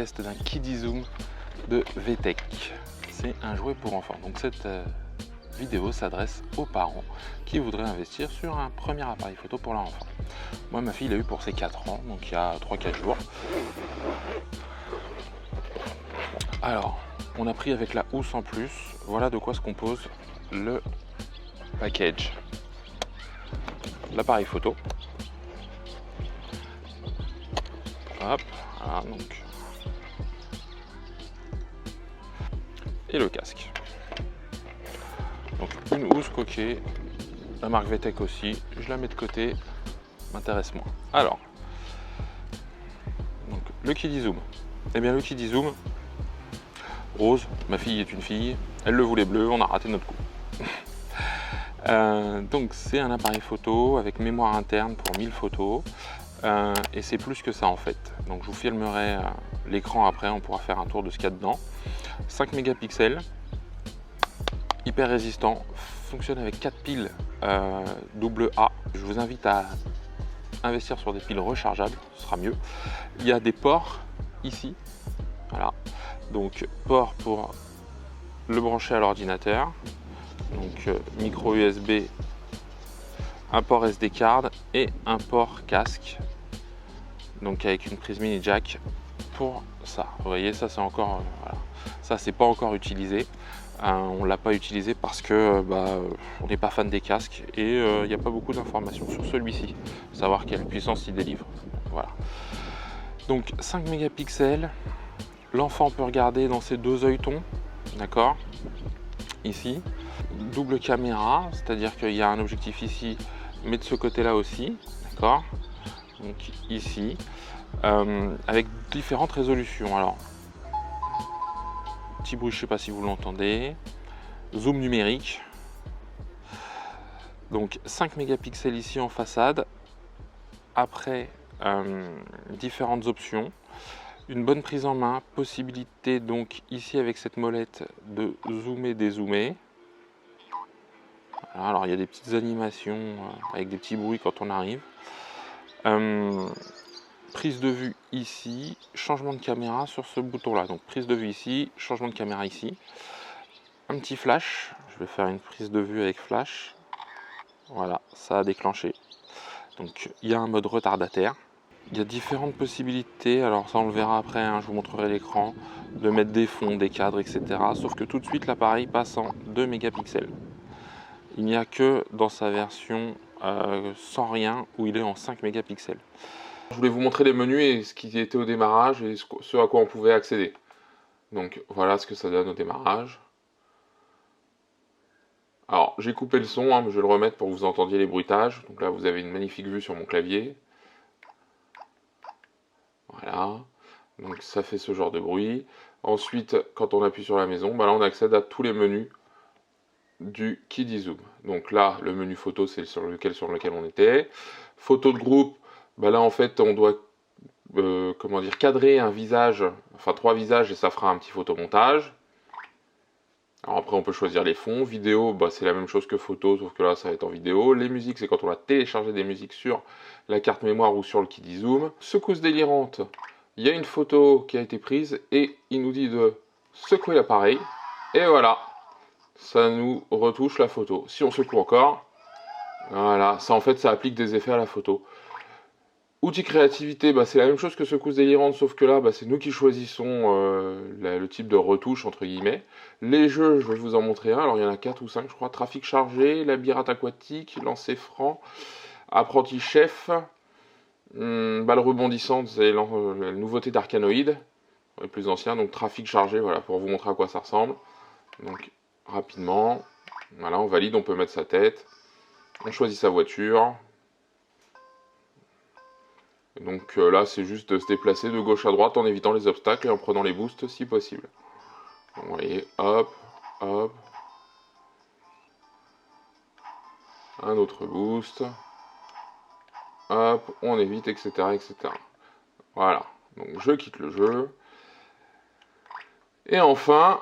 test d'un Kidizoom de VTech. C'est un jouet pour enfants. Donc cette vidéo s'adresse aux parents qui voudraient investir sur un premier appareil photo pour leur enfant. Moi, ma fille l'a eu pour ses 4 ans, donc il y a 3-4 jours. Alors, on a pris avec la housse en plus. Voilà de quoi se compose le package. L'appareil photo. Hop, voilà, donc. Et le casque. Donc une housse coquée, la marque VTech aussi, je la mets de côté, m'intéresse moins. Alors, donc, le Kidizoom. Eh bien le Kidizoom, rose, ma fille est une fille, elle le voulait bleu, on a raté notre coup. Donc c'est un appareil photo avec mémoire interne pour 1000 photos. Et c'est plus que ça en fait. Donc je vous filmerai l'écran après, on pourra faire un tour de ce qu'il y a dedans. 5 mégapixels, hyper résistant, fonctionne avec 4 piles AA. Je vous invite à investir sur des piles rechargeables, ce sera mieux. Il y a des ports ici, voilà. Donc port pour le brancher à l'ordinateur, donc micro USB, un port SD card et un port casque, donc avec une prise mini jack pour ça. Vous voyez, ça c'est encore, voilà. Ça c'est pas encore utilisé. On l'a pas utilisé parce que on n'est pas fan des casques et il n'y a pas beaucoup d'informations sur celui-ci, savoir quelle puissance il délivre. Voilà. Donc 5 mégapixels, l'enfant peut regarder dans ses deux œilletons, d'accord, ici. Double caméra, c'est-à-dire qu'il y a un objectif ici, mais de ce côté-là aussi, d'accord. Donc ici, avec différentes résolutions. Alors, petit bruit, je ne sais pas si vous l'entendez. Zoom numérique. Donc 5 mégapixels ici en façade. Après, différentes options. Une bonne prise en main. Possibilité donc ici avec cette molette de zoomer, dézoomer. Alors il y a des petites animations avec des petits bruits quand on arrive. Prise de vue ici, changement de caméra sur ce bouton là. Donc prise de vue ici, changement de caméra ici. Un petit flash, je vais faire une prise de vue avec flash. Voilà, ça a déclenché. Donc il y a un mode retardataire. Il y a différentes possibilités, alors ça on le verra après, hein, je vous montrerai l'écran, de mettre des fonds, des cadres, etc. Sauf que tout de suite l'appareil passe en 2 mégapixels. Il n'y a que dans sa version sans rien où il est en 5 mégapixels. Je voulais vous montrer les menus et ce qui était au démarrage et ce à quoi on pouvait accéder. Donc voilà ce que ça donne au démarrage. Alors j'ai coupé le son, hein, mais je vais le remettre pour que vous entendiez les bruitages. Donc là vous avez une magnifique vue sur mon clavier. Voilà. Donc ça fait ce genre de bruit. Ensuite, quand on appuie sur la maison, là on accède à tous les menus du Kidizoom. Donc là, le menu photo, c'est sur lequel on était. Photo de groupe, là en fait, on doit cadrer un visage, enfin 3 visages et ça fera un petit photomontage. Alors après, on peut choisir les fonds. Vidéo, c'est la même chose que photo, sauf que là, ça va être en vidéo. Les musiques, c'est quand on a téléchargé des musiques sur la carte mémoire ou sur le Kidizoom. Secousse délirante, il y a une photo qui a été prise et il nous dit de secouer l'appareil. Et voilà, ça nous retouche la photo. Si on secoue encore, voilà, ça en fait, ça applique des effets à la photo. Outil créativité, c'est la même chose que secousse délirante, sauf que là, c'est nous qui choisissons le type de retouche, entre guillemets. Les jeux, je vais vous en montrer un. Alors, il y en a 4 ou 5, je crois. Trafic chargé, labyrinthe aquatique, lancer franc, apprenti chef, balle rebondissante, c'est la nouveauté d'Arcanoïde, les plus anciens. Donc, trafic chargé, voilà, pour vous montrer à quoi ça ressemble. Donc, rapidement, voilà, on valide, on peut mettre sa tête. On choisit sa voiture. Donc là, c'est juste de se déplacer de gauche à droite en évitant les obstacles et en prenant les boosts si possible. Donc, vous voyez, hop, hop. Un autre boost. Hop, on évite, etc., etc. Voilà, donc je quitte le jeu. Et enfin,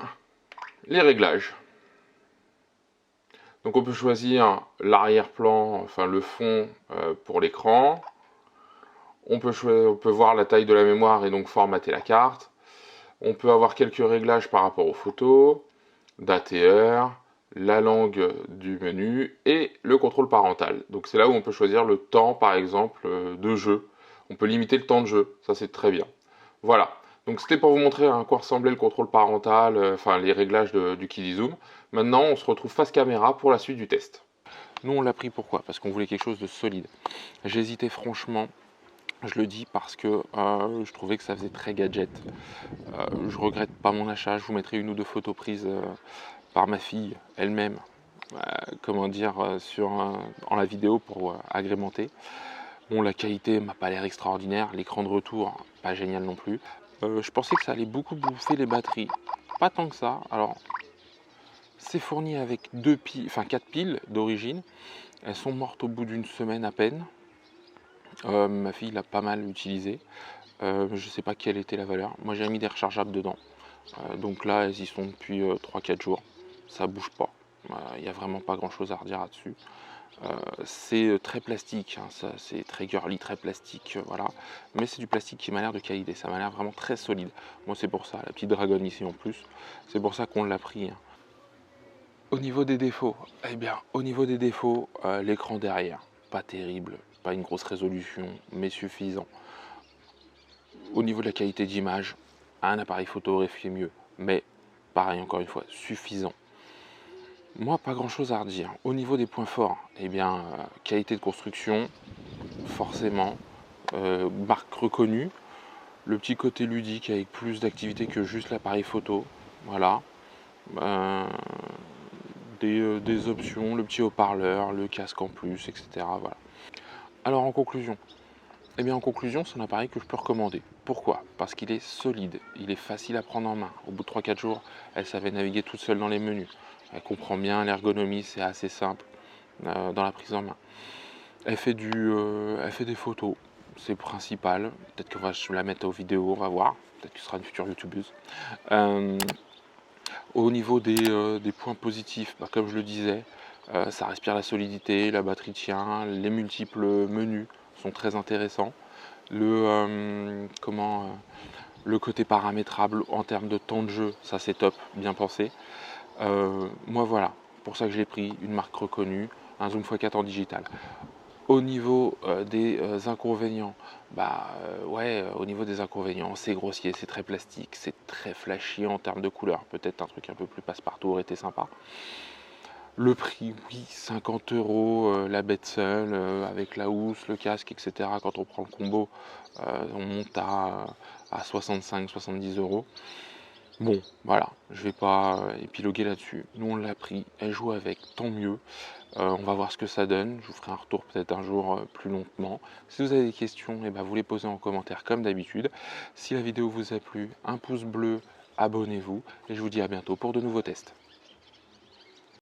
les réglages. Donc on peut choisir l'arrière-plan, enfin le fond pour l'écran. On peut voir la taille de la mémoire et donc formater la carte. On peut avoir quelques réglages par rapport aux photos, d'ATR, la langue du menu et le contrôle parental. Donc c'est là où on peut choisir le temps, par exemple, de jeu. On peut limiter le temps de jeu, ça c'est très bien. Voilà, donc c'était pour vous montrer à quoi ressemblait le contrôle parental, enfin les réglages du KidiZoom. Maintenant, on se retrouve face caméra pour la suite du test. Nous, on l'a pris pourquoi? Parce qu'on voulait quelque chose de solide. J'hésitais franchement, je le dis parce que je trouvais que ça faisait très gadget. Je regrette pas mon achat, je vous mettrai une ou deux photos prises par ma fille elle-même, comment dire, en la vidéo pour agrémenter. Bon, la qualité m'a pas l'air extraordinaire, l'écran de retour, pas génial non plus. Je pensais que ça allait beaucoup bouffer les batteries, pas tant que ça. Alors, c'est fourni avec 4 piles d'origine. Elles sont mortes au bout d'une semaine à peine. Ma fille l'a pas mal utilisé. Je sais pas quelle était la valeur. Moi, j'ai mis des rechargeables dedans. Donc là, elles y sont depuis 3-4 jours. Ça bouge pas. Il n'y a vraiment pas grand chose à redire là-dessus. C'est très plastique, hein, c'est très girly, très plastique, voilà. Mais c'est du plastique qui m'a l'air de qualité, ça m'a l'air vraiment très solide. Moi c'est pour ça, la petite dragonne ici en plus, c'est pour ça qu'on l'a pris. Hein. Au niveau des défauts, eh bien, au niveau des défauts, l'écran derrière, pas terrible, pas une grosse résolution, mais suffisant. Au niveau de la qualité d'image, un appareil photo aurait fait mieux, mais pareil, encore une fois, suffisant. Moi, pas grand chose à redire. Au niveau des points forts, eh bien, qualité de construction, forcément, marque reconnue, le petit côté ludique avec plus d'activité que juste l'appareil photo, voilà. Euh, des options, le petit haut-parleur, le casque en plus, etc. Voilà. Alors en conclusion, eh bien en conclusion, c'est un appareil que je peux recommander. Pourquoi? Parce qu'il est solide, il est facile à prendre en main. Au bout de 3-4 jours, elle savait naviguer toute seule dans les menus. Elle comprend bien l'ergonomie, c'est assez simple dans la prise en main. Elle fait des photos, c'est principal. Peut-être que je vais la mettre aux vidéos, on va voir. Peut-être que ce sera une future youtubeuse. Au niveau des points positifs, bah, comme je le disais, ça respire la solidité, la batterie tient, les multiples menus sont très intéressants. Le côté paramétrable en termes de temps de jeu, ça c'est top, bien pensé. Moi voilà, pour ça que je l'ai pris, une marque reconnue, un zoom x4 en digital. Au niveau des inconvénients, au niveau des inconvénients, c'est grossier, c'est très plastique, c'est très flashy en termes de couleurs. Peut-être un truc un peu plus passe-partout aurait été sympa. Le prix, oui, 50 €, la bête seule, avec la housse, le casque, etc. Quand on prend le combo, on monte à 65-70 €. Bon, voilà, je vais pas épiloguer là-dessus. Nous, on l'a pris, elle joue avec, tant mieux. On va voir ce que ça donne. Je vous ferai un retour peut-être un jour plus longuement. Si vous avez des questions, vous les posez en commentaire comme d'habitude. Si la vidéo vous a plu, un pouce bleu, abonnez-vous. Et je vous dis à bientôt pour de nouveaux tests.